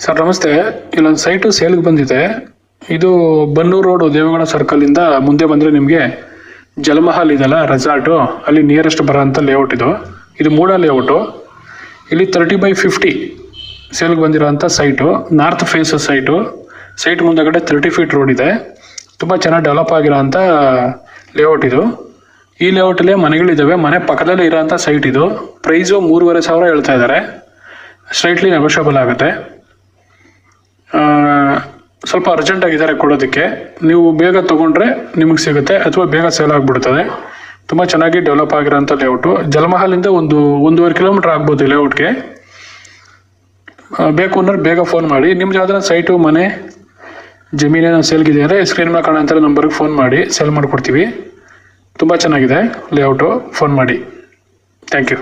Sir ನಮಸ್ತೆ. ಇಲ್ಲೊಂದು site ಸೇಲ್ಗೆ ಬಂದಿದೆ. ಇದು ಬನ್ನೂರು ರೋಡು ದೇವೇಗೌಡ ಸರ್ಕಲಿಂದ ಮುಂದೆ ಬಂದರೆ ನಿಮಗೆ ಜಲಮಹಲ್ ಇದೆಲ್ಲ ರೆಸಾರ್ಟು, ಅಲ್ಲಿ ನಿಯರೆಸ್ಟ್ ಬರೋ ಅಂಥ ಲೇಔಟ್ ಇದು. ಇದು ಮೂಡ ಲೇಔಟು. ಇಲ್ಲಿ 30/50 ಸೇಲ್ಗೆ ಬಂದಿರೋ ಅಂಥ site, north face site. Site ಮುಂದಗಡೆ 30 ಫೀಟ್ ರೋಡ್ ಇದೆ. ತುಂಬ ಚೆನ್ನಾಗಿ ಡೆವಲಪ್ ಆಗಿರೋ ಅಂಥ ಲೇಔಟ್ ಇದು. ಈ ಲೇಔಟಲ್ಲೇ ಮನೆಗಳಿದ್ದಾವೆ. ಮನೆ ಪಕ್ಕದಲ್ಲೇ ಇರೋಂಥ ಸೈಟ್ ಇದು. ಪ್ರೈಸು 3,500 ಹೇಳ್ತಾ ಇದ್ದಾರೆ. ಸ್ಟ್ರೈಟ್ಲಿ ನೆಗೋಷಿಯಬಲ್ ಆಗುತ್ತೆ. ಸ್ವಲ್ಪ ಅರ್ಜೆಂಟ್ ಆಗಿದ್ದಾರೆ ಕೊಡೋದಕ್ಕೆ. ನೀವು ಬೇಗ ತೊಗೊಂಡ್ರೆ ನಿಮಗೆ ಸಿಗುತ್ತೆ, ಅಥವಾ ಬೇಗ ಸೇಲ್ ಆಗಿಬಿಡ್ತದೆ. ತುಂಬ ಚೆನ್ನಾಗಿ ಡೆವಲಪ್ ಆಗಿರೋಂಥ ಲೇಔಟು. ಜಲಮಹಲಿಂದ 1.5 ಕಿಲೋಮೀಟ್ರ್ ಆಗ್ಬೋದು ಲೇಔಟ್ಗೆ. ಬೇಕು ಅನ್ನೋರು ಬೇಗ ಫೋನ್ ಮಾಡಿ. ನಿಮ್ದು ಯಾವ್ದಾರ ಸೈಟು, ಮನೆ, ಜಮೀನೇನೋ ಸೇಲ್ಗಿದೆ ಅಂದರೆ ಸ್ಕ್ರೀನ್ ಮೇಲೆ ಕಾಣೋಂಥ ನಂಬರ್ಗೆ ಫೋನ್ ಮಾಡಿ, ಸೇಲ್ ಮಾಡಿಕೊಡ್ತೀವಿ. ತುಂಬ ಚೆನ್ನಾಗಿದೆ ಲೇಔಟು. ಫೋನ್ ಮಾಡಿ. Thank you.